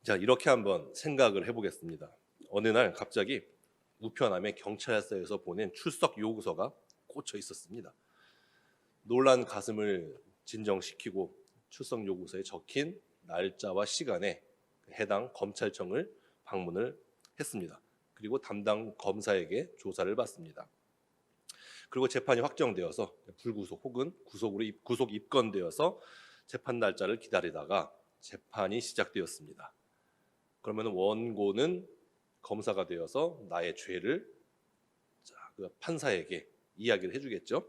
자, 이렇게 한번 생각을 해보겠습니다. 어느 날 갑자기 우편함에 경찰서에서 보낸 출석 요구서가 꽂혀 있었습니다. 놀란 가슴을 진정시키고 출석 요구서에 적힌 날짜와 시간에 해당 검찰청을 방문을 했습니다. 그리고 담당 검사에게 조사를 받습니다. 그리고 재판이 확정되어서 불구속 혹은 구속 입건되어서 재판 날짜를 기다리다가 재판이 시작되었습니다. 그러면 원고는 검사가 되어서 나의 죄를 그 판사에게 이야기를 해주겠죠.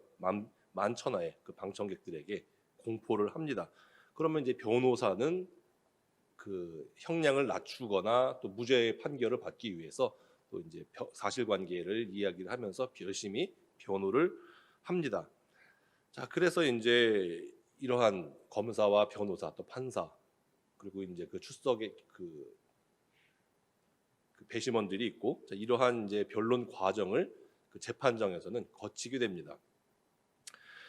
만천하의 그 방청객들에게 공포를 합니다. 그러면 이제 변호사는 그 형량을 낮추거나 또 무죄의 판결을 받기 위해서 또 이제 사실관계를 이야기를 하면서 열심히 변호를 합니다. 자, 그래서 이제 이러한 검사와 변호사 또 판사 그리고 이제 그 출석의 그 배심원들이 있고, 자, 이러한 이제 변론 과정을 그 재판장에서는 거치게 됩니다.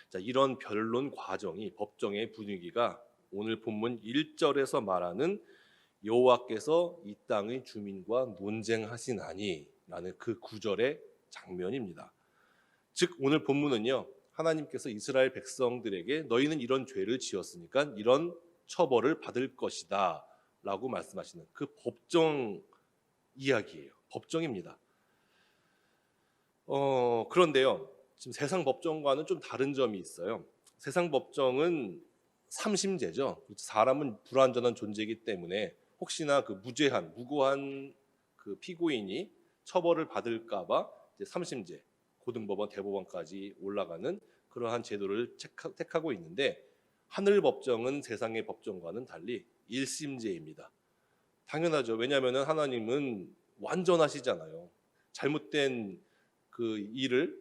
자, 이런 변론 과정이 법정의 분위기가 오늘 본문 1절에서 말하는 여호와께서 이 땅의 주민과 논쟁하시나니 라는 그 구절의 장면입니다. 즉 오늘 본문은요, 하나님께서 이스라엘 백성들에게 너희는 이런 죄를 지었으니까 이런 처벌을 받을 것이다 라고 말씀하시는 그 법정 이야기예요. 법정입니다. 그런데요, 지금 세상 법정과는 좀 다른 점이 있어요. 세상 법정은 삼심제죠. 사람은 불완전한 존재이기 때문에 혹시나 그 무고한 그 피고인이 처벌을 받을까봐 삼심제, 고등법원, 대법원까지 올라가는 그러한 제도를 택하고 있는데, 하늘 법정은 세상의 법정과는 달리 일심제입니다. 당연하죠. 왜냐하면 하나님은 완전하시잖아요. 잘못된 그 일을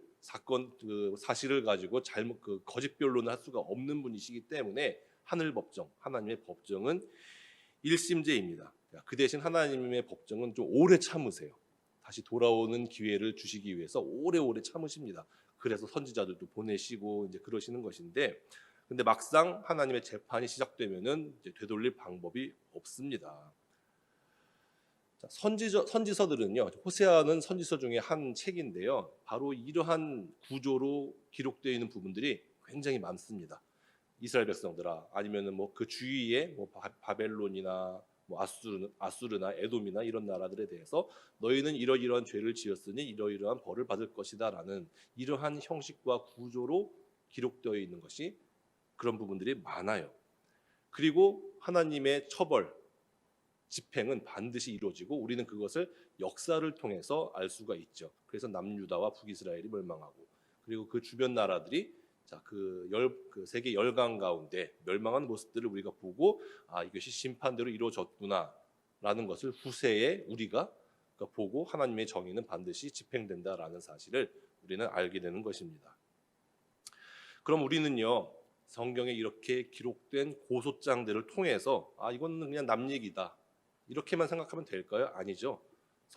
그 사실을 가지고 그 거짓 변론을 할 수가 없는 분이시기 때문에 하늘 법정, 하나님의 법정은 일심제입니다. 그 대신 하나님의 법정은 좀 오래 참으세요. 다시 돌아오는 기회를 주시기 위해서 오래오래 참으십니다. 그래서 선지자들도 보내시고 이제 그러시는 것인데, 근데 막상 하나님의 재판이 시작되면은 이제 되돌릴 방법이 없습니다. 선지서들은요, 호세아는 선지서 중에 한 책인데요, 바로 이러한 구조로 기록되어 있는 부분들이 굉장히 많습니다. 이스라엘 백성들아, 아니면은 뭐 그 주위에 뭐 바벨론이나 뭐 아수르나 에돔이나 이런 나라들에 대해서 너희는 이러이러한 죄를 지었으니 이러이러한 벌을 받을 것이다라는 이러한 형식과 구조로 기록되어 있는 것이 그런 부분들이 많아요. 그리고 하나님의 처벌, 집행은 반드시 이루어지고 우리는 그것을 역사를 통해서 알 수가 있죠. 그래서 남유다와 북이스라엘이 멸망하고, 그리고 그 주변 나라들이 그 세계 열강 가운데 멸망한 모습들을 우리가 보고, 아, 이것이 심판대로 이루어졌구나라는 것을 후세에 우리가 보고 하나님의 정의는 반드시 집행된다라는 사실을 우리는 알게 되는 것입니다. 그럼 우리는요, 성경에 이렇게 기록된 고소장들을 통해서 아, 이거는 그냥 남 얘기다, 이렇게만 생각하면 될까요? 아니죠.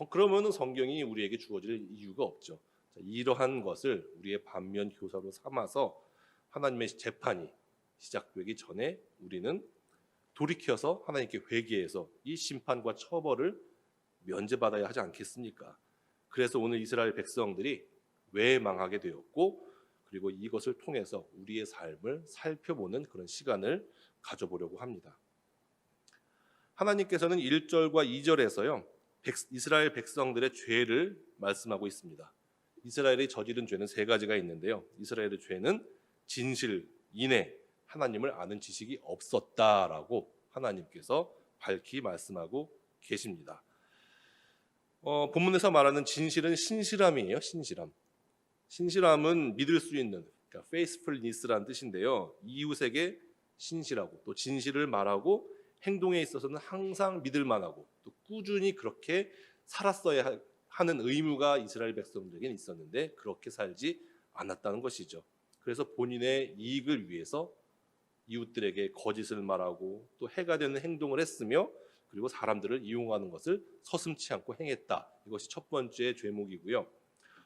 그러면은 성경이 우리에게 주어질 이유가 없죠. 이러한 것을 우리의 반면 교사로 삼아서 하나님의 재판이 시작되기 전에 우리는 돌이켜서 하나님께 회개해서 이 심판과 처벌을 면제받아야 하지 않겠습니까? 그래서 오늘 이스라엘 백성들이 왜 망하게 되었고, 그리고 이것을 통해서 우리의 삶을 살펴보는 그런 시간을 가져보려고 합니다. 하나님께서는 1절과 2절에서요, 이스라엘 백성들의 죄를 말씀하고 있습니다. 이스라엘이 저지른 죄는 세 가지가 있는데요, 이스라엘의 죄는 진실, 인애, 하나님을 아는 지식이 없었다라고 하나님께서 밝히 말씀하고 계십니다. 본문에서 말하는 진실은 신실함이에요. 신실함은 믿을 수 있는, 그러니까 faithfulness라는 뜻인데요, 이웃에게 신실하고 또 진실을 말하고 행동에 있어서는 항상 믿을 만하고 또 꾸준히 그렇게 살았어야 하는 의무가 이스라엘 백성들에게는 있었는데 그렇게 살지 않았다는 것이죠. 그래서 본인의 이익을 위해서 이웃들에게 거짓을 말하고 또 해가 되는 행동을 했으며, 그리고 사람들을 이용하는 것을 서슴지 않고 행했다. 이것이 첫 번째 죄목이고요.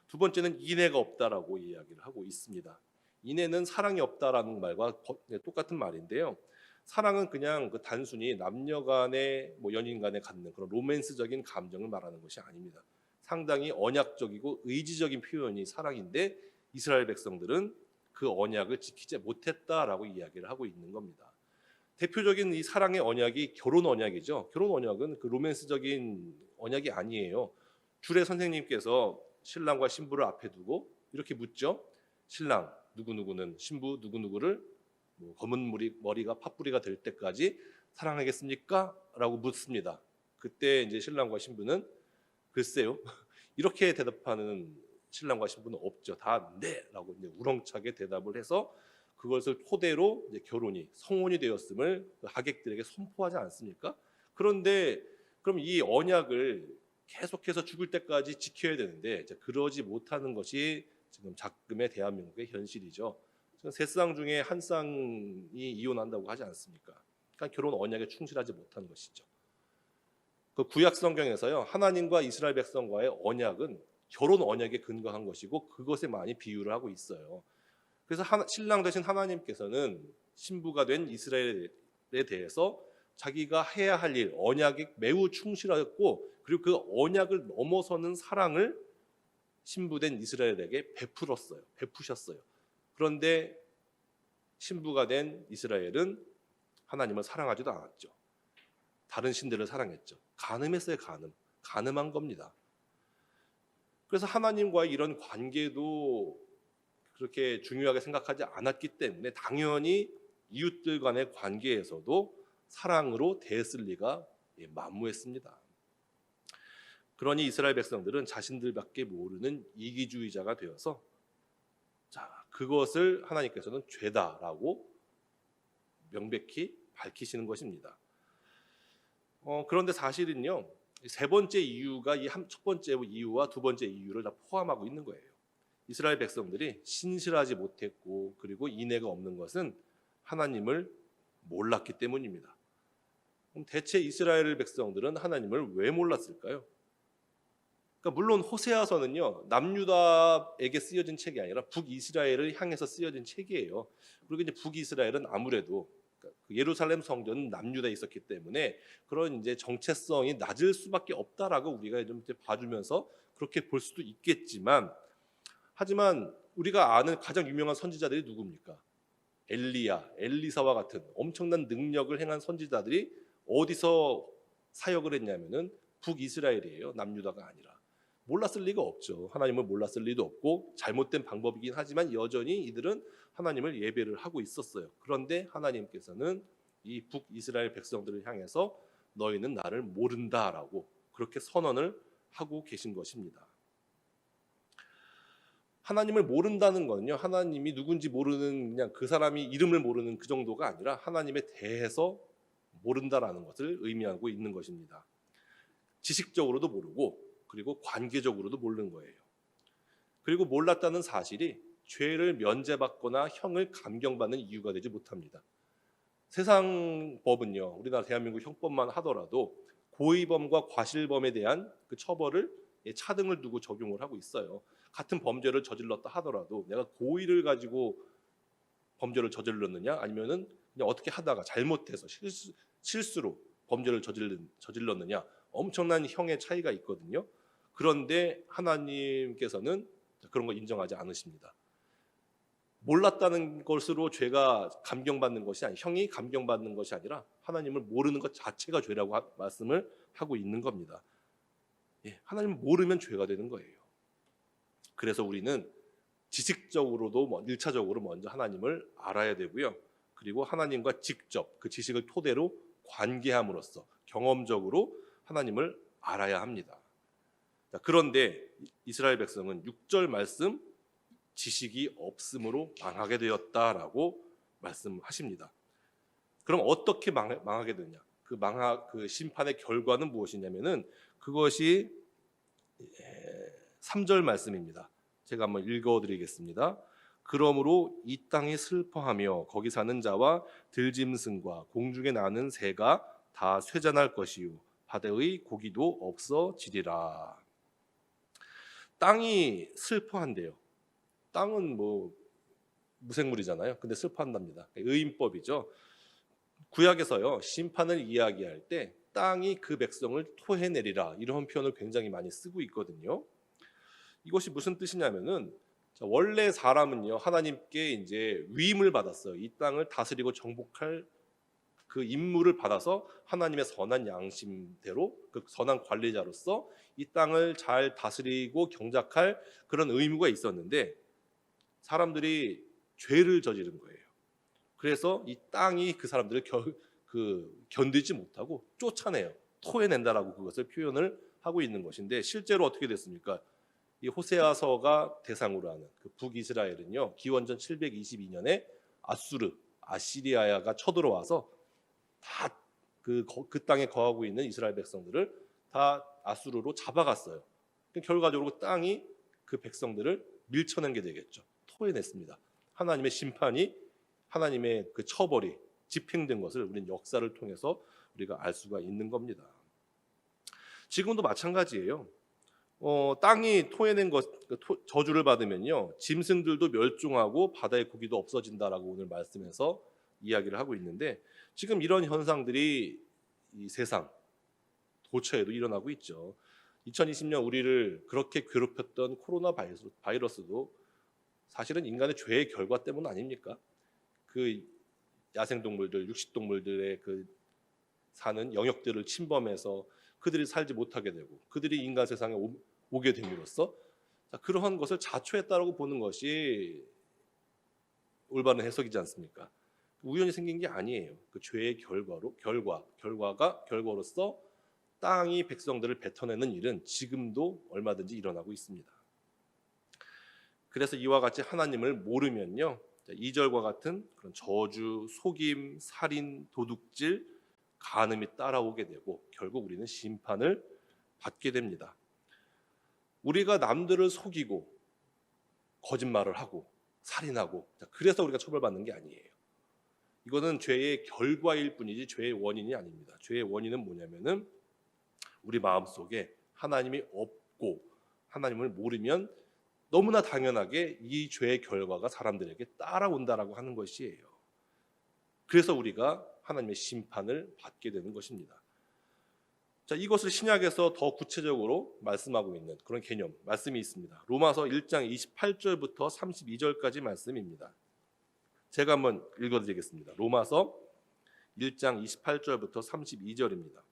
두 번째는 인애가 없다라고 이야기를 하고 있습니다. 인애는 사랑이 없다라는 말과 똑같은 말인데요, 사랑은 그냥 그 단순히 남녀 간의 뭐 연인 간에 갖는 그런 로맨스적인 감정을 말하는 것이 아닙니다. 상당히 언약적이고 의지적인 표현이 사랑인데 이스라엘 백성들은 그 언약을 지키지 못했다라고 이야기를 하고 있는 겁니다. 대표적인 이 사랑의 언약이 결혼 언약이죠. 결혼 언약은 그 로맨스적인 언약이 아니에요. 주례 선생님께서 신랑과 신부를 앞에 두고 이렇게 묻죠. 신랑 누구누구는 신부 누구누구를 뭐 검은 머리가 팥뿌리가 될 때까지 사랑하겠습니까? 라고 묻습니다. 그때 이제 신랑과 신부는 글쎄요. 이렇게 대답하는 신랑과 신부는 없죠. 다 네라고 이제 우렁차게 대답을 해서 그것을 토대로 이제 결혼이 성혼이 되었음을 하객들에게 선포하지 않습니까? 그런데 그럼 이 언약을 계속해서 죽을 때까지 지켜야 되는데 그러지 못하는 것이 지금 작금의 대한민국의 현실이죠. 세 쌍 중에 한 쌍이 이혼한다고 하지 않습니까? 그러니까 결혼 언약에 충실하지 못한 것이죠. 그 구약 성경에서요, 하나님과 이스라엘 백성과의 언약은 결혼 언약에 근거한 것이고 그것에 많이 비유를 하고 있어요. 그래서 신랑 되신 하나님께서는 신부가 된 이스라엘에 대해서 자기가 해야 할 일, 언약에 매우 충실하였고 그리고 그 언약을 넘어서는 사랑을 신부된 이스라엘에게 베푸셨어요. 그런데 신부가 된 이스라엘은 하나님을 사랑하지도 않았죠. 다른 신들을 사랑했죠. 간음했어요. 간음한 겁니다. 그래서 하나님과의 이런 관계도 그렇게 중요하게 생각하지 않았기 때문에 당연히 이웃들 간의 관계에서도 사랑으로 대했을 리가 만무했습니다. 그러니 이스라엘 백성들은 자신들밖에 모르는 이기주의자가 되어서 그것을 하나님께서는 죄다라고 명백히 밝히시는 것입니다. 그런데 사실은요, 세 번째 이유가 이 첫 번째 이유와 두 번째 이유를 다 포함하고 있는 거예요. 이스라엘 백성들이 신실하지 못했고 그리고 인애가 없는 것은 하나님을 몰랐기 때문입니다. 그럼 대체 이스라엘 백성들은 하나님을 왜 몰랐을까요? 그러니까 물론 호세아서는요, 남유다에게 쓰여진 책이 아니라 북이스라엘을 향해서 쓰여진 책이에요. 그리고 이제 북이스라엘은 아무래도 예루살렘 성전은 남유다에 있었기 때문에 그런 이제 정체성이 낮을 수밖에 없다라고 우리가 좀 봐주면서 그렇게 볼 수도 있겠지만, 하지만 우리가 아는 가장 유명한 선지자들이 누굽니까? 엘리야, 엘리사와 같은 엄청난 능력을 행한 선지자들이 어디서 사역을 했냐면은 북이스라엘이에요. 남유다가 아니라. 몰랐을 리가 없죠. 하나님을 몰랐을 리도 없고 잘못된 방법이긴 하지만 여전히 이들은 하나님을 예배를 하고 있었어요. 그런데 하나님께서는 이 북이스라엘 백성들을 향해서 너희는 나를 모른다라고 그렇게 선언을 하고 계신 것입니다. 하나님을 모른다는 거는요, 하나님이 누군지 모르는 그냥 그 사람이 이름을 모르는 그 정도가 아니라 하나님에 대해서 모른다라는 것을 의미하고 있는 것입니다. 지식적으로도 모르고 그리고 관계적으로도 모르는 거예요. 그리고 몰랐다는 사실이 죄를 면제받거나 형을 감경받는 이유가 되지 못합니다. 세상 법은요, 우리나라 대한민국 형법만 하더라도 고의범과 과실범에 대한 그 처벌을 차등을 두고 적용을 하고 있어요. 같은 범죄를 저질렀다 하더라도 내가 고의를 가지고 범죄를 저질렀느냐 아니면은 그냥 어떻게 하다가 잘못해서 실수로 범죄를 저질렀느냐 엄청난 형의 차이가 있거든요. 그런데 하나님께서는 그런 걸 인정하지 않으십니다. 몰랐다는 것으로 죄가 감경받는 것이 아니, 형이 감경받는 것이 아니라 하나님을 모르는 것 자체가 죄라고 말씀을 하고 있는 겁니다. 하나님을 모르면 죄가 되는 거예요. 그래서 우리는 지식적으로도 1차적으로 먼저 하나님을 알아야 되고요. 그리고 하나님과 직접 그 지식을 토대로 관계함으로써 경험적으로 하나님을 알아야 합니다. 그런데 이스라엘 백성은 6절 말씀 지식이 없음으로 망하게 되었다라고 말씀하십니다. 그럼 어떻게 망하게 되냐? 그 심판의 결과는 무엇이냐면은 그것이 3절 말씀입니다. 제가 한번 읽어드리겠습니다. 그러므로 이 땅이 슬퍼하며 거기 사는 자와 들짐승과 공중에 나는 새가 다 쇠잔할 것이요 바다의 고기도 없어지리라. 땅이 슬퍼한대요. 땅은 뭐 무생물이잖아요. 근데 슬퍼한답니다. 의인법이죠. 구약에서요, 심판을 이야기할 때 땅이 그 백성을 토해내리라 이런 표현을 굉장히 많이 쓰고 있거든요. 이것이 무슨 뜻이냐면은, 원래 사람은요, 하나님께 이제 위임을 받았어요. 이 땅을 다스리고 정복할 그 임무를 받아서 하나님의 선한 양심대로 그 선한 관리자로서 이 땅을 잘 다스리고 경작할 그런 의무가 있었는데, 사람들이 죄를 저지른 거예요. 그래서 이 땅이 그 사람들을 견디지 못하고 쫓아내요. 토해낸다라고 그것을 표현을 하고 있는 것인데, 실제로 어떻게 됐습니까? 이 호세아서가 대상으로 하는 그 북이스라엘은요, 기원전 722년에 아시리아가 쳐들어와서 다 그 땅에 거하고 있는 이스라엘 백성들을 다 아수르로 잡아갔어요. 결과적으로 땅이 그 백성들을 밀쳐낸 게 되겠죠. 토해냈습니다. 하나님의 심판이, 하나님의 그 처벌이 집행된 것을 우리는 역사를 통해서 우리가 알 수가 있는 겁니다. 지금도 마찬가지예요. 땅이 토해낸 저주를 받으면요, 짐승들도 멸종하고 바다의 고기도 없어진다라고 오늘 말씀에서 이야기를 하고 있는데, 지금 이런 현상들이 이 세상 도처에도 일어나고 있죠. 2020년 우리를 그렇게 괴롭혔던 코로나 바이러스도 사실은 인간의 죄의 결과 때문 아닙니까? 그 야생동물들, 육식동물들의 그 사는 영역들을 침범해서 그들이 살지 못하게 되고 그들이 인간 세상에 오게 됨으로써 그러한 것을 자초했다라고 보는 것이 올바른 해석이지 않습니까? 우연히 생긴 게 아니에요. 그 죄의 결과로서 땅이 백성들을 뱉어내는 일은 지금도 얼마든지 일어나고 있습니다. 그래서 이와 같이 하나님을 모르면요, 2절과 같은 그런 저주, 속임, 살인, 도둑질, 간음이 따라오게 되고 결국 우리는 심판을 받게 됩니다. 우리가 남들을 속이고 거짓말을 하고 살인하고 그래서 우리가 처벌받는 게 아니에요. 이거는 죄의 결과일 뿐이지 죄의 원인이 아닙니다. 죄의 원인은 뭐냐면은 우리 마음속에 하나님이 없고 하나님을 모르면 너무나 당연하게 이 죄의 결과가 사람들에게 따라온다라고 하는 것이에요. 그래서 우리가 하나님의 심판을 받게 되는 것입니다. 자, 이것을 신약에서 더 구체적으로 말씀하고 있는 그런 개념, 말씀이 있습니다. 로마서 1장 28절부터 32절까지 말씀입니다. 제가 한번 읽어드리겠습니다. 로마서 1장 28절부터 32절입니다.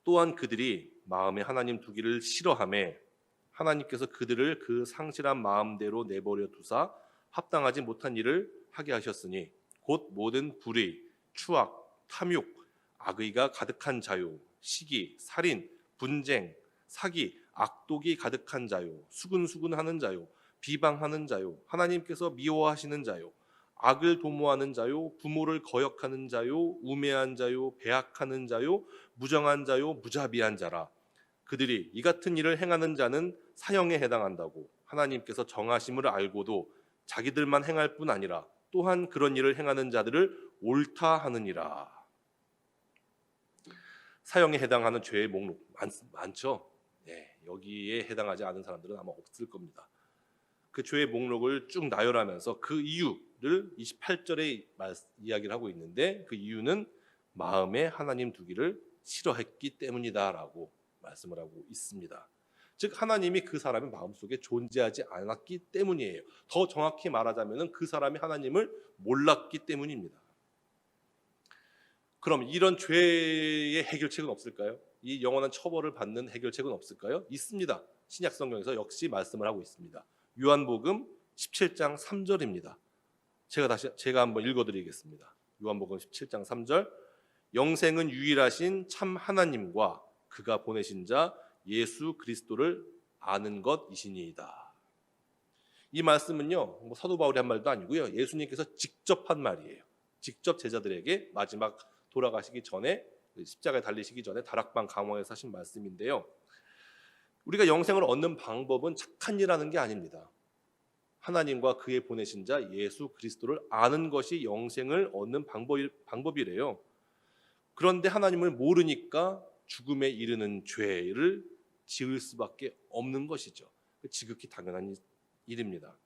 또한 그들이 마음에 하나님 두기를 싫어하매 하나님께서 그들을 그 상실한 마음대로 내버려 두사 합당하지 못한 일을 하게 하셨으니 곧 모든 불의, 추악, 탐욕, 악의가 가득한 자요, 시기, 살인, 분쟁, 사기, 악독이 가득한 자요, 수근수근하는 자요, 비방하는 자요, 하나님께서 미워하시는 자요, 악을 도모하는 자요, 부모를 거역하는 자요, 우매한 자요, 배악하는 자요, 무정한 자요, 무자비한 자라. 그들이 이 같은 일을 행하는 자는 사형에 해당한다고 하나님께서 정하심을 알고도 자기들만 행할 뿐 아니라 또한 그런 일을 행하는 자들을 옳다 하느니라. 사형에 해당하는 죄의 목록 많죠. 네, 여기에 해당하지 않은 사람들은 아마 없을 겁니다. 그 죄의 목록을 쭉 나열하면서 그 이유를 28절에 이야기를 하고 있는데, 그 이유는 마음에 하나님 두기를 싫어했기 때문이다라고 말씀을 하고 있습니다. 즉 하나님이 그 사람의 마음속에 존재하지 않았기 때문이에요. 더 정확히 말하자면 그 사람이 하나님을 몰랐기 때문입니다. 그럼 이런 죄의 해결책은 없을까요? 이 영원한 처벌을 받는 해결책은 없을까요? 있습니다. 신약 성경에서 역시 말씀을 하고 있습니다. 요한복음 17장 3절입니다. 제가 한번 읽어드리겠습니다. 요한복음 17장 3절. 영생은 유일하신 참 하나님과 그가 보내신 자 예수 그리스도를 아는 것이시니이다. 이 말씀은요, 사도 바울이 한 말도 아니고요, 예수님께서 직접 한 말이에요. 직접 제자들에게 마지막 돌아가시기 전에, 십자가에 달리시기 전에 다락방 강화에서 하신 말씀인데요. 우리가 영생을 얻는 방법은 착한 일 하는 게 아닙니다. 하나님과 그의 보내신 자 예수 그리스도를 아는 것이 영생을 얻는 방법이래요. 그런데 하나님을 모르니까 죽음에 이르는 죄를 지을 수밖에 없는 것이죠. 지극히 당연한 일입니다.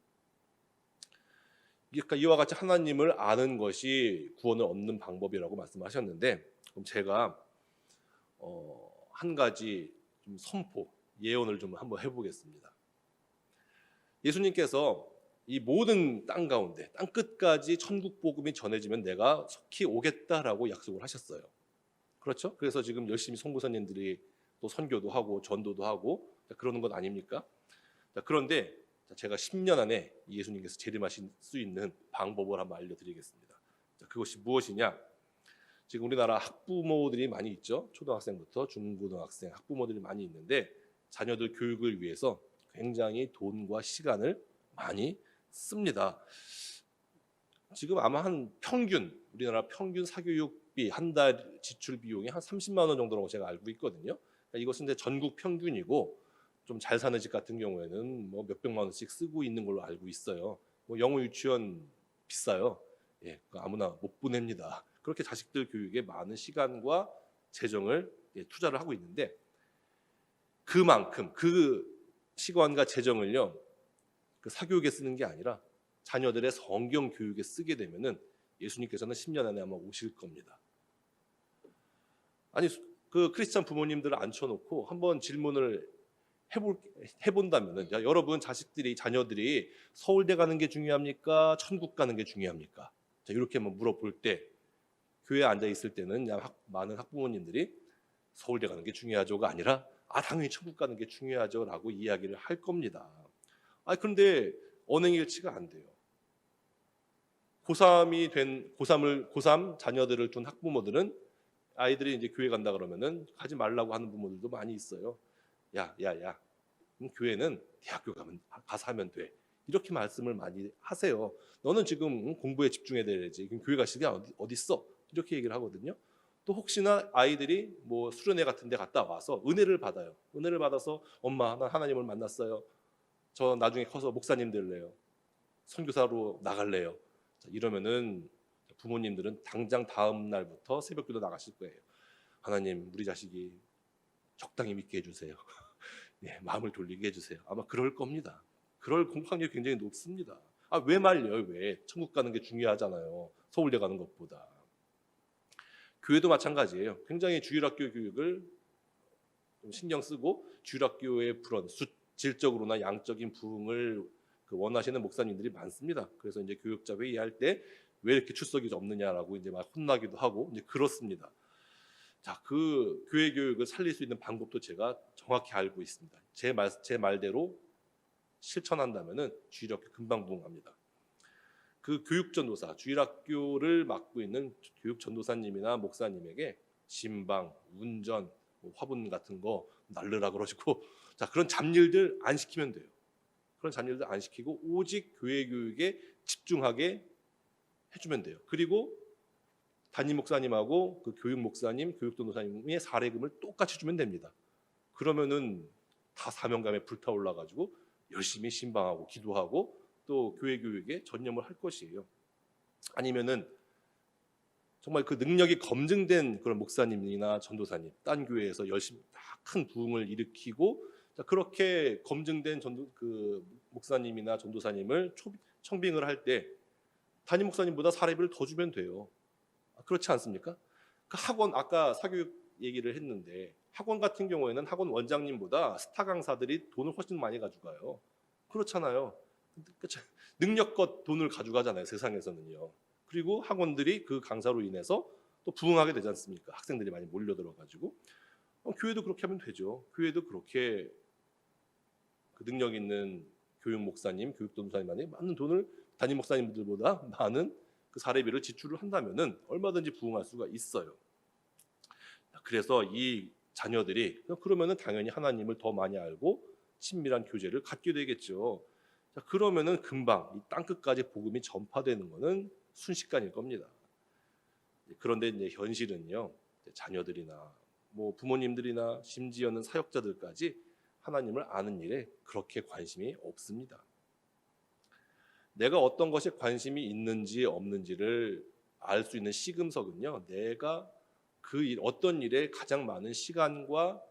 그러니까 이와 같이 하나님을 아는 것이 구원을 얻는 방법이라고 말씀하셨는데, 그럼 제가 한 가지 좀 선포, 예언을 좀 한번 해보겠습니다. 예수님께서 이 모든 땅 가운데, 땅 끝까지 천국 복음이 전해지면 내가 속히 오겠다라고 약속을 하셨어요. 그렇죠? 그래서 지금 열심히 선교사님들이 또 선교도 하고 전도도 하고 그러는 것 아닙니까? 그런데 제가 10년 안에 예수님께서 재림하실 수 있는 방법을 한번 알려드리겠습니다. 그것이 무엇이냐? 지금 우리나라 학부모들이 많이 있죠. 초등학생부터 중고등학생 학부모들이 많이 있는데, 자녀들 교육을 위해서 굉장히 돈과 시간을 많이 씁니다. 지금 아마 한 평균, 우리나라 평균 사교육비 한 달 지출 비용이 한 30만 원 정도라고 제가 알고 있거든요. 그러니까 이것은 이제 전국 평균이고, 좀 잘 사는 집 같은 경우에는 뭐 몇백만 원씩 쓰고 있는 걸로 알고 있어요. 뭐 영어 유치원 비싸요. 예, 아무나 못 보냅니다. 그렇게 자식들 교육에 많은 시간과 재정을 투자를 하고 있는데, 그만큼 그 시간과 재정을요, 그 사교육에 쓰는 게 아니라 자녀들의 성경 교육에 쓰게 되면은 예수님께서는 10년 안에 아마 오실 겁니다. 아니, 그 크리스찬 부모님들을 앉혀놓고 한번 질문을 해본다면은, 여러분 자녀들이 서울대 가는 게 중요합니까? 천국 가는 게 중요합니까? 자, 이렇게 한번 물어볼 때, 교회에 앉아 있을 때는 많은 학부모님들이 서울대 가는 게 중요하죠가 아니라 당연히 천국 가는 게 중요하죠라고 이야기를 할 겁니다. 그런데 언행일치가 안 돼요. 고3 자녀들을 둔 학부모들은 아이들이 이제 교회 간다 그러면은 가지 말라고 하는 부모들도 많이 있어요. 야, 교회는 대학교 가서 하면 돼. 이렇게 말씀을 많이 하세요. 너는 지금 공부에 집중해야 되지. 교회 갈 시간 어디 있어? 이렇게 얘기를 하거든요. 또 혹시나 아이들이 뭐 수련회 같은 데 갔다 와서 은혜를 받아요. 은혜를 받아서 엄마, 나 하나님을 만났어요. 저 나중에 커서 목사님 될래요. 선교사로 나갈래요. 자, 이러면은 부모님들은 당장 다음 날부터 새벽기도 나가실 거예요. 하나님, 우리 자식이 적당히 믿게 해주세요. 네, 마음을 돌리게 해주세요. 아마 그럴 겁니다. 그럴 확률이 굉장히 높습니다. 왜 말려요? 왜? 천국 가는 게 중요하잖아요. 서울대 가는 것보다. 교회도 마찬가지예요. 굉장히 주일학교 교육을 좀 신경 쓰고 주일학교의 그런 질적으로나 양적인 부흥을 원하시는 목사님들이 많습니다. 그래서 이제 교육자 회의할 때 왜 이렇게 출석이 없느냐라고 이제 막 혼나기도 하고 이제 그렇습니다. 자, 그 교회 교육을 살릴 수 있는 방법도 제가 정확히 알고 있습니다. 제 말대로 실천한다면은 주일학교 금방 부흥합니다. 그 교육전도사, 주일학교를 맡고 있는 교육전도사님이나 목사님에게 신방, 운전, 화분 같은 거 날르라 그러시고, 자, 그런 잡일들 안 시키면 돼요. 그런 잡일들 안 시키고 오직 교회 교육에 집중하게 해주면 돼요. 그리고 담임 목사님하고 그 교육 목사님, 교육전도사님의 사례금을 똑같이 주면 됩니다. 그러면은 다 사명감에 불타올라 가지고 열심히 신방하고 기도하고 또 교회 교육에 전념을 할 것이에요. 아니면은 정말 그 능력이 검증된 그런 목사님이나 전도사님, 딴 교회에서 열심히 큰 부흥을 일으키고, 자, 그렇게 검증된 그 목사님이나 전도사님을 청빙을 할 때 담임 목사님보다 사례비를 더 주면 돼요. 그렇지 않습니까? 그 학원, 아까 사교육 얘기를 했는데 학원 같은 경우에는 학원 원장님보다 스타 강사들이 돈을 훨씬 많이 가져가요. 그렇잖아요. 능력껏 돈을 가져가잖아요, 세상에서는요. 그리고 학원들이 그 강사로 인해서 또 부흥하게 되지 않습니까? 학생들이 많이 몰려들어가지고. 교회도 그렇게 하면 되죠. 교회도 그렇게 그 능력 있는 교육 목사님, 교육 전도사님만이 많은 돈을 담임 목사님들보다 많은 그 사례비를 지출을 한다면은 얼마든지 부흥할 수가 있어요. 그래서 이 자녀들이 그러면은 당연히 하나님을 더 많이 알고 친밀한 교제를 갖게 되겠죠. 자, 그러면은 금방 이 땅끝까지 복음이 전파되는 것은 순식간일 겁니다. 그런데 이제 현실은요, 자녀들이나 뭐 부모님들이나 심지어는 사역자들까지 하나님을 아는 일에 그렇게 관심이 없습니다. 내가 어떤 것에 관심이 있는지 없는지를 알 수 있는 시금석은요, 내가 어떤 일에 가장 많은 시간과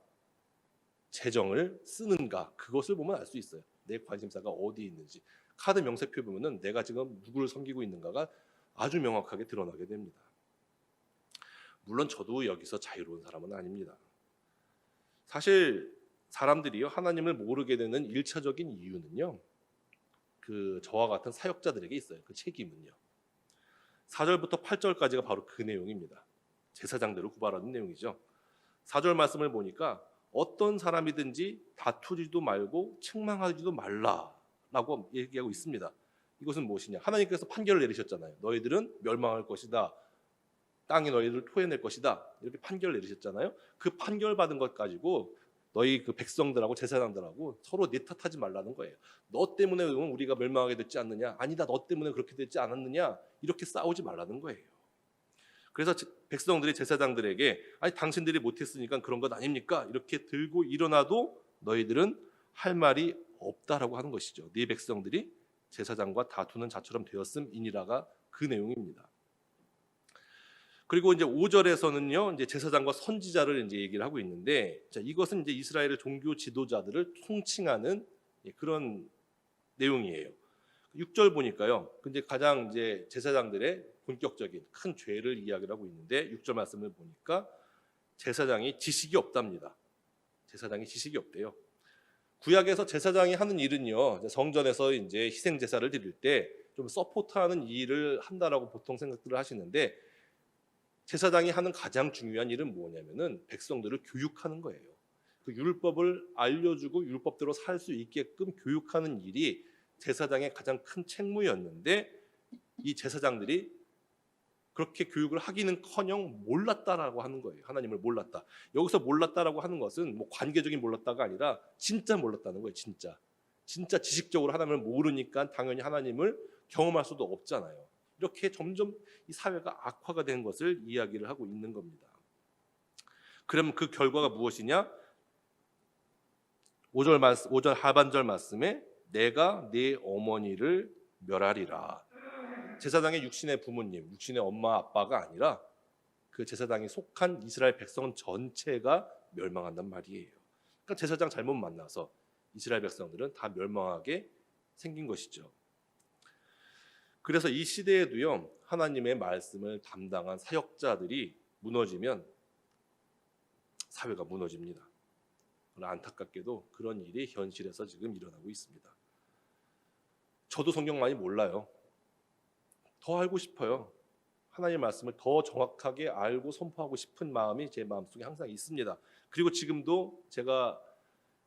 재정을 쓰는가, 그것을 보면 알 수 있어요. 내 관심사가 어디 있는지. 카드 명세표 보면은 내가 지금 누구를 섬기고 있는가가 아주 명확하게 드러나게 됩니다. 물론 저도 여기서 자유로운 사람은 아닙니다. 사실 사람들이요, 하나님을 모르게 되는 1차적인 이유는요, 그 저와 같은 사역자들에게 있어요. 그 책임은요. 4절부터 8절까지가 바로 그 내용입니다. 제사장들을 구발하는 내용이죠. 4절 말씀을 보니까 어떤 사람이든지 다투지도 말고 책망하지도 말라라고 얘기하고 있습니다. 이것은 무엇이냐? 하나님께서 판결을 내리셨잖아요. 너희들은 멸망할 것이다. 땅이 너희들을 토해낼 것이다. 이렇게 판결을 내리셨잖아요. 그 판결 받은 것 가지고 너희 그 백성들하고 제사장들하고 서로 내 탓하지 말라는 거예요. 너 때문에 우리가 멸망하게 됐지 않느냐? 아니다, 너 때문에 그렇게 됐지 않았느냐? 이렇게 싸우지 말라는 거예요. 그래서 백성들이 제사장들에게 아니 당신들이 못했으니까 그런 것 아닙니까? 이렇게 들고 일어나도 너희들은 할 말이 없다라고 하는 것이죠. 네 백성들이 제사장과 다투는 자처럼 되었음이니라가 그 내용입니다. 그리고 이제 5절에서는요, 이제 제사장과 선지자를 이제 얘기를 하고 있는데, 자, 이것은 이제 이스라엘의 종교 지도자들을 통칭하는 그런 내용이에요. 6절 보니까요, 근데 가장 이제 제사장들의 본격적인 큰 죄를 이야기를 하고 있는데, 6절 말씀을 보니까 제사장이 지식이 없답니다. 제사장이 지식이 없대요. 구약에서 제사장이 하는 일은요, 성전에서 이제 희생 제사를 드릴 때 좀 서포트하는 일을 한다라고 보통 생각들을 하시는데, 제사장이 하는 가장 중요한 일은 뭐냐면은 백성들을 교육하는 거예요. 그 율법을 알려주고 율법대로 살 수 있게끔 교육하는 일이 제사장의 가장 큰 책무였는데, 이 제사장들이 그렇게 교육을 하기는커녕 몰랐다라고 하는 거예요. 하나님을 몰랐다. 여기서 몰랐다라고 하는 것은 뭐 관계적인 몰랐다가 아니라 진짜 몰랐다는 거예요. 진짜 지식적으로 하나님을 모르니까 당연히 하나님을 경험할 수도 없잖아요. 이렇게 점점 이 사회가 악화가 된 것을 이야기를 하고 있는 겁니다. 그럼 그 결과가 무엇이냐? 5절 하반절 말씀에 내가 네 어머니를 멸하리라. 제사장의 육신의 부모님, 육신의 엄마 아빠가 아니라 그 제사장이 속한 이스라엘 백성 전체가 멸망한단 말이에요. 그러니까 제사장 잘못 만나서 이스라엘 백성들은 다 멸망하게 생긴 것이죠. 그래서 이 시대에도요, 하나님의 말씀을 담당한 사역자들이 무너지면 사회가 무너집니다. 그러나 안타깝게도 그런 일이 현실에서 지금 일어나고 있습니다. 저도 성경 많이 몰라요. 더 알고 싶어요. 하나님의 말씀을 더 정확하게 알고 선포하고 싶은 마음이 제 마음속에 항상 있습니다. 그리고 지금도 제가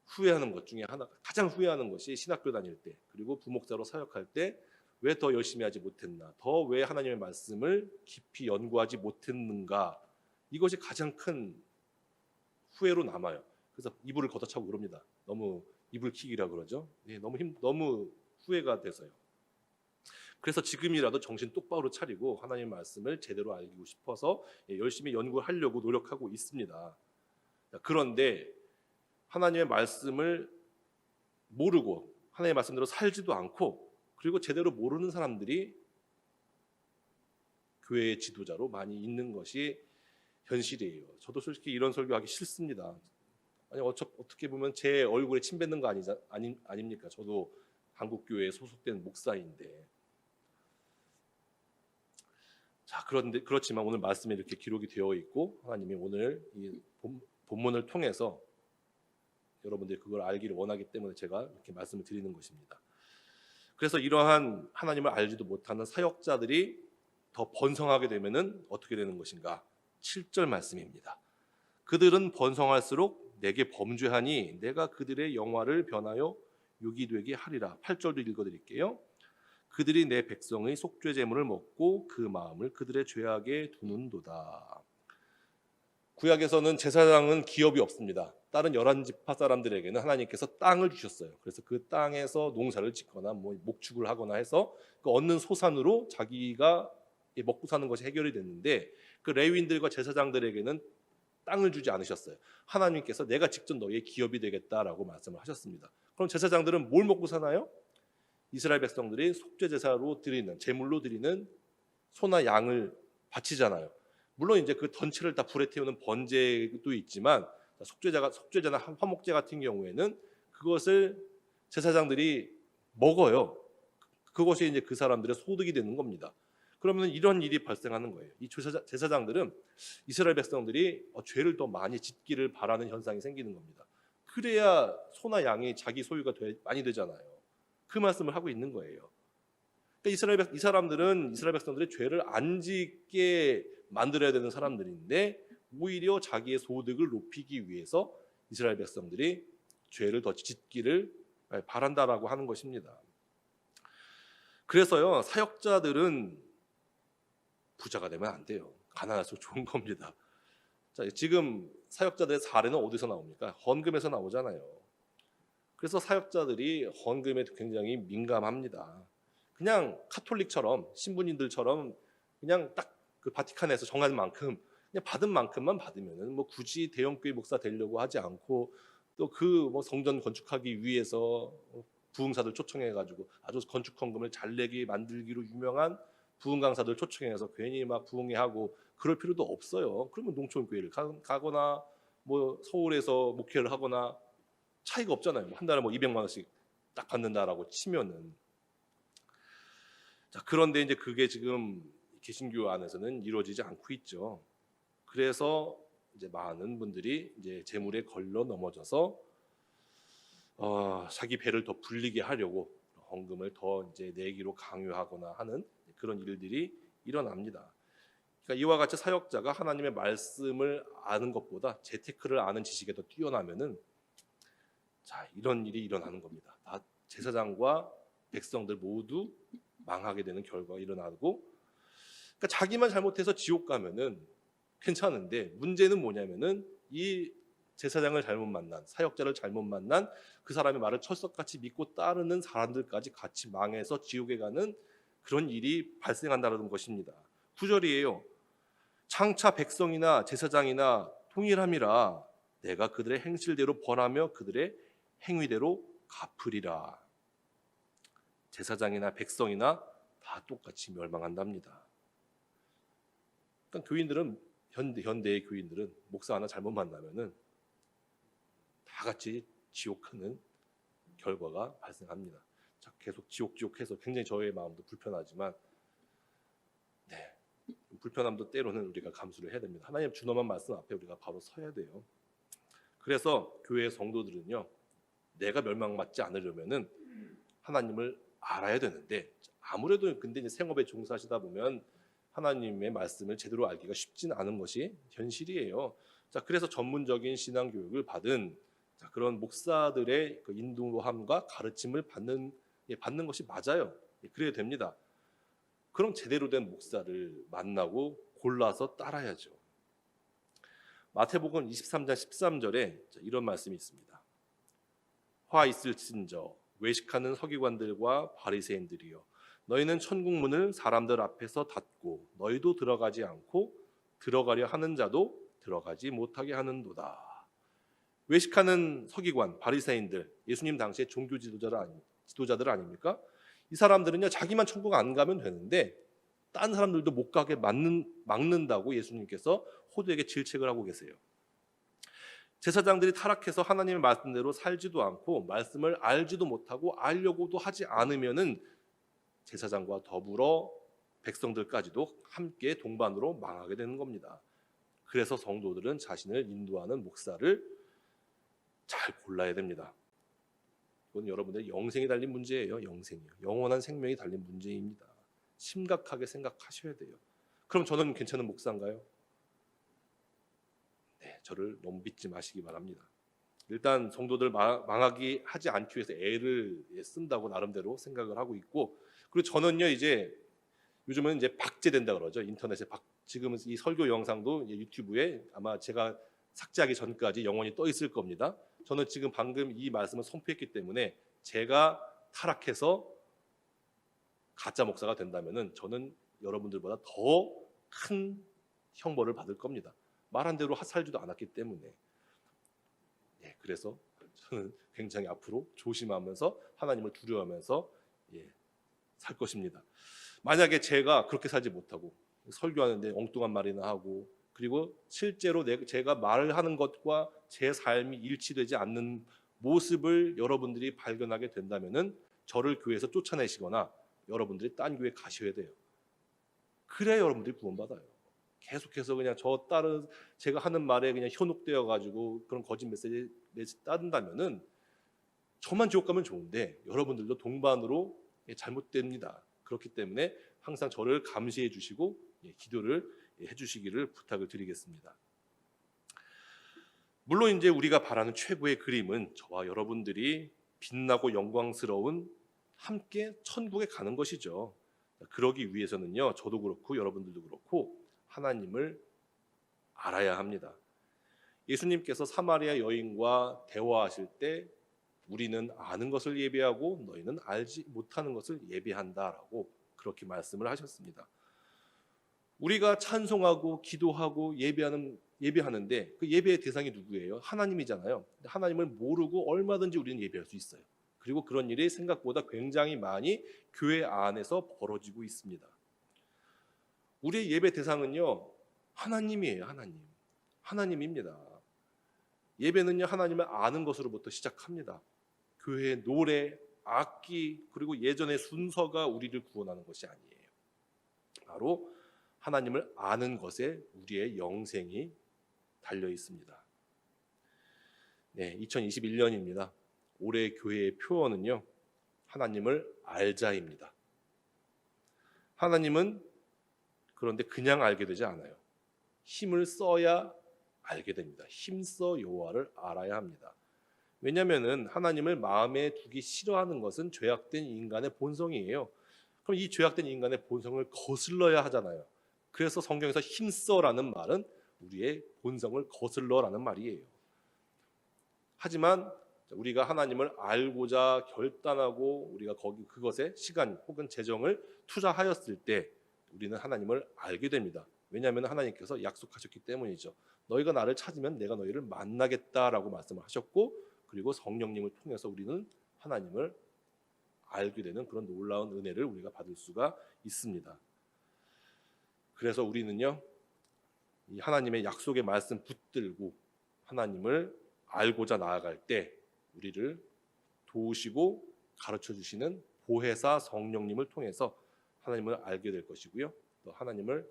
후회하는 것 중에 하나, 가장 후회하는 것이 신학교 다닐 때, 그리고 부목사로 사역할 때 왜 더 열심히 하지 못했나, 더 왜 하나님의 말씀을 깊이 연구하지 못했는가, 이것이 가장 큰 후회로 남아요. 그래서 이불을 걷어차고 그럽니다. 너무 이불킥이라 그러죠. 너무 후회가 돼서요. 그래서 지금이라도 정신 똑바로 차리고 하나님의 말씀을 제대로 알고 싶어서 열심히 연구하려고 노력하고 있습니다. 그런데 하나님의 말씀을 모르고 하나님의 말씀대로 살지도 않고, 그리고 제대로 모르는 사람들이 교회의 지도자로 많이 있는 것이 현실이에요. 저도 솔직히 이런 설교하기 싫습니다. 아니 어떻게 보면 제 얼굴에 침 뱉는 거 아닙니까? 저도 한국교회에 소속된 목사인데. 자, 그렇지만 오늘 말씀에 이렇게 기록이 되어 있고 하나님이 오늘 이 본문을 통해서 여러분들이 그걸 알기를 원하기 때문에 제가 이렇게 말씀을 드리는 것입니다. 그래서 이러한 하나님을 알지도 못하는 사역자들이 더 번성하게 되면은 어떻게 되는 것인가? 7절 말씀입니다. 그들은 번성할수록 내게 범죄하니 내가 그들의 영화를 변하여 육이 되게 하리라. 8절도 읽어드릴게요. 그들이 내 백성의 속죄 제물을 먹고 그 마음을 그들의 죄악에 두는도다. 구약에서는 제사장은 기업이 없습니다. 다른 11지파 사람들에게는 하나님께서 땅을 주셨어요. 그래서 그 땅에서 농사를 짓거나 뭐 목축을 하거나 해서 그 얻는 소산으로 자기가 먹고 사는 것이 해결이 됐는데, 그 레위인들과 제사장들에게는 땅을 주지 않으셨어요. 하나님께서 내가 직접 너희의 기업이 되겠다라고 말씀을 하셨습니다. 그럼 제사장들은 뭘 먹고 사나요? 이스라엘 백성들이 속죄 제사로 드리는, 제물로 드리는 소나 양을 바치잖아요. 물론 이제 그 전체를 다 불에 태우는 번제도 있지만, 속죄제나 화목제 같은 경우에는 그것을 제사장들이 먹어요. 그것이 이제 그 사람들의 소득이 되는 겁니다. 그러면 이런 일이 발생하는 거예요. 이 제사장들은 이스라엘 백성들이 죄를 더 많이 짓기를 바라는 현상이 생기는 겁니다. 그래야 소나 양이 자기 소유가 많이 되잖아요. 그 말씀을 하고 있는 거예요. 그러니까 이 사람들은 이스라엘 백성들이 죄를 안 짓게 만들어야 되는 사람들인데 오히려 자기의 소득을 높이기 위해서 이스라엘 백성들이 죄를 더 짓기를 바란다라고 하는 것입니다. 그래서요, 사역자들은 부자가 되면 안 돼요. 가난할수록 좋은 겁니다. 자, 지금 사역자들의 사례는 어디서 나옵니까? 헌금에서 나오잖아요. 그래서 사역자들이 헌금에 굉장히 민감합니다. 그냥 카톨릭처럼 신부님들처럼 그냥 딱 그 바티칸에서 정한 만큼 그냥 받은 만큼만 받으면은 뭐 굳이 대형교회 목사 되려고 하지 않고 또 그 뭐 성전 건축하기 위해서 부흥사들 초청해가지고 아주 건축 헌금을 잘 내게 만들기로 유명한 부흥 강사들 초청해서 괜히 막 부흥회하고 그럴 필요도 없어요. 그러면 농촌교회를 가거나 뭐 서울에서 목회를 하거나 차이가 없잖아요. 한 달에 뭐 200만 원씩 딱 받는다라고 치면은. 자, 그런데 이제 그게 지금 개신교 안에서는 이루어지지 않고 있죠. 그래서 이제 많은 분들이 이제 재물에 걸려 넘어져서 자기 배를 더 불리게 하려고 헌금을 더 이제 내기로 강요하거나 하는 그런 일들이 일어납니다. 그러니까 이와 같이 사역자가 하나님의 말씀을 아는 것보다 재테크를 아는 지식에 더 뛰어나면은 자, 이런 일이 일어나는 겁니다. 다 제사장과 백성들 모두 망하게 되는 결과가 일어나고, 그러니까 자기만 잘못해서 지옥 가면은 괜찮은데 문제는 뭐냐면은 이 제사장을 잘못 만난, 사역자를 잘못 만난 그 사람의 말을 철석같이 믿고 따르는 사람들까지 같이 망해서 지옥에 가는 그런 일이 발생한다는 것입니다. 9절이에요. 장차 백성이나 제사장이나 통일함이라 내가 그들의 행실대로 벌하며 그들의 행위대로 갚으리라. 제사장이나 백성이나 다 똑같이 멸망한답니다. 그러니까 교인들은 현대의 교인들은 목사 하나 잘못 만나면은 다 같이 지옥 가는 결과가 발생합니다. 자, 계속 지옥해서 굉장히 저의 마음도 불편하지만 네, 불편함도 때로는 우리가 감수를 해야 됩니다. 하나님 준엄한 말씀 앞에 우리가 바로 서야 돼요. 그래서 교회 성도들은요, 내가 멸망받지 않으려면은 하나님을 알아야 되는데 아무래도 근데 이제 생업에 종사하시다 보면 하나님의 말씀을 제대로 알기가 쉽지는 않은 것이 현실이에요. 자, 그래서 전문적인 신앙 교육을 받은 그런 목사들의 그 인도함과 가르침을 받는 것이 맞아요. 그래야 됩니다. 그럼 제대로 된 목사를 만나고 골라서 따라야죠. 마태복음 23장 13절에 이런 말씀이 있습니다. 화 있을진저 외식하는 서기관들과 바리새인들이여, 너희는 천국 문을 사람들 앞에서 닫고 너희도 들어가지 않고 들어가려 하는 자도 들어가지 못하게 하는도다. 외식하는 서기관, 바리새인들, 예수님 당시의 종교 지도자들 아닙니까? 이 사람들은요, 자기만 천국 안 가면 되는데 딴 사람들도 못 가게 막는다고 예수님께서 호두에게 질책을 하고 계세요. 제사장들이 타락해서 하나님의 말씀대로 살지도 않고 말씀을 알지도 못하고 알려고도 하지 않으면은 제사장과 더불어 백성들까지도 함께 동반으로 망하게 되는 겁니다. 그래서 성도들은 자신을 인도하는 목사를 잘 골라야 됩니다. 이건 여러분들의 영생이 달린 문제예요. 영생이요. 영원한 생명이 달린 문제입니다. 심각하게 생각하셔야 돼요. 그럼 저는 괜찮은 목사인가요? 네, 저를 너무 믿지 마시기 바랍니다. 일단 성도들 망하게 하지 않기 위해서 애를 쓴다고 나름대로 생각을 하고 있고, 그리고 저는요 이제 요즘은 이제 박제된다 그러죠. 인터넷에 지금은 이 설교 영상도 유튜브에 아마 제가 삭제하기 전까지 영원히 떠 있을 겁니다. 저는 지금 방금 이 말씀을 선포했기 때문에 제가 타락해서 가짜 목사가 된다면은 저는 여러분들보다 더 큰 형벌을 받을 겁니다. 말한 대로 살지도 않았기 때문에. 예, 그래서 저는 굉장히 앞으로 조심하면서 하나님을 두려워하면서 살 것입니다. 만약에 제가 그렇게 살지 못하고 설교하는데 엉뚱한 말이나 하고, 그리고 실제로 제가 말을 하는 것과 제 삶이 일치되지 않는 모습을 여러분들이 발견하게 된다면은 저를 교회에서 쫓아내시거나 여러분들이 딴 교회 가셔야 돼요. 그래야 여러분들이 구원받아요. 계속해서 그냥 저 다른 제가 하는 말에 그냥 현혹되어 가지고 그런 거짓 메시지 따른다면은 저만 지옥 가면 좋은데 여러분들도 동반으로 잘못됩니다. 그렇기 때문에 항상 저를 감시해 주시고 기도를 해 주시기를 부탁을 드리겠습니다. 물론 이제 우리가 바라는 최고의 그림은 저와 여러분들이 빛나고 영광스러운 함께 천국에 가는 것이죠. 그러기 위해서는요, 저도 그렇고 여러분들도 그렇고 하나님을 알아야 합니다. 예수님께서 사마리아 여인과 대화하실 때 우리는 아는 것을 예배하고 너희는 알지 못하는 것을 예배한다라고 그렇게 말씀을 하셨습니다. 우리가 찬송하고 기도하고 예배하는데 그 예배의 대상이 누구예요? 하나님이잖아요. 하나님을 모르고 얼마든지 우리는 예배할 수 있어요. 그리고 그런 일이 생각보다 굉장히 많이 교회 안에서 벌어지고 있습니다. 우리의 예배 대상은요, 하나님이에요. 하나님입니다. 예배는요, 하나님을 아는 것으로부터 시작합니다. 교회의 노래, 악기, 그리고 예전의 순서가 우리를 구원하는 것이 아니에요. 바로 하나님을 아는 것에 우리의 영생이 달려 있습니다. 네, 2021년입니다. 올해 교회의 표어는요, 하나님을 알자입니다. 하나님은 그런데 그냥 알게 되지 않아요. 힘을 써야 알게 됩니다. 힘써 여호와를 알아야 합니다. 왜냐하면 하나님을 마음에 두기 싫어하는 것은 죄악된 인간의 본성이에요. 그럼 이 죄악된 인간의 본성을 거슬러야 하잖아요. 그래서 성경에서 힘써라는 말은 우리의 본성을 거슬러라는 말이에요. 하지만 우리가 하나님을 알고자 결단하고 우리가 그것에 시간 혹은 재정을 투자하였을 때 우리는 하나님을 알게 됩니다. 왜냐하면 하나님께서 약속하셨기 때문이죠. 너희가 나를 찾으면 내가 너희를 만나겠다라고 말씀을 하셨고, 그리고 성령님을 통해서 우리는 하나님을 알게 되는 그런 놀라운 은혜를 우리가 받을 수가 있습니다. 그래서 우리는요, 이 하나님의 약속의 말씀 붙들고 하나님을 알고자 나아갈 때 우리를 도우시고 가르쳐 주시는 보혜사 성령님을 통해서 하나님을 알게 될 것이고요. 또 하나님을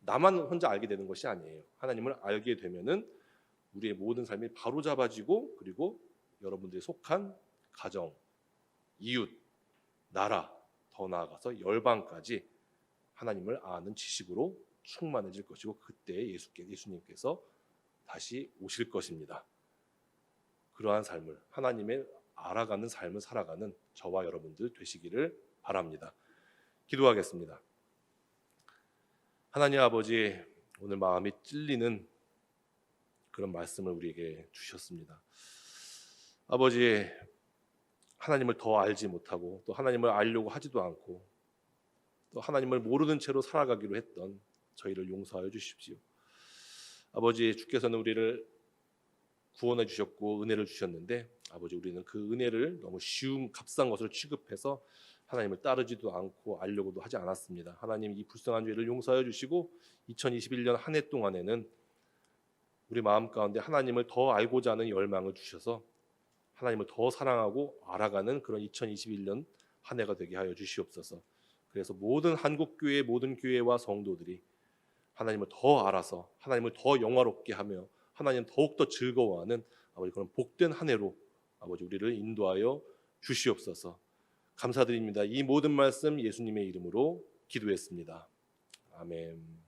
나만 혼자 알게 되는 것이 아니에요. 하나님을 알게 되면은 우리의 모든 삶이 바로잡아지고, 그리고 여러분들이 속한 가정, 이웃, 나라, 더 나아가서 열방까지 하나님을 아는 지식으로 충만해질 것이고, 그때 예수님께서 다시 오실 것입니다. 그러한 삶을, 하나님의 알아가는 삶을 살아가는 저와 여러분들 되시기를 바랍니다. 기도하겠습니다. 하나님 아버지, 오늘 마음이 찔리는 그런 말씀을 우리에게 주셨습니다. 아버지, 하나님을 더 알지 못하고 또 하나님을 알려고 하지도 않고 또 하나님을 모르는 채로 살아가기로 했던 저희를 용서하여 주십시오. 아버지, 주께서는 우리를 구원해 주셨고 은혜를 주셨는데, 아버지, 우리는 그 은혜를 너무 쉬운 값싼 것으로 취급해서 하나님을 따르지도 않고 알려고도 하지 않았습니다. 하나님, 이 불쌍한 죄를 용서해 주시고 2021년 한 해 동안에는 우리 마음 가운데 하나님을 더 알고자 하는 열망을 주셔서 하나님을 더 사랑하고 알아가는 그런 2021년 한 해가 되게 하여 주시옵소서. 그래서 모든 한국교회 모든 교회와 성도들이 하나님을 더 알아서 하나님을 더 영화롭게 하며 하나님 더욱더 즐거워하는 아버지 그런 복된 한 해로 아버지 우리를 인도하여 주시옵소서. 감사드립니다. 이 모든 말씀 예수님의 이름으로 기도했습니다. 아멘.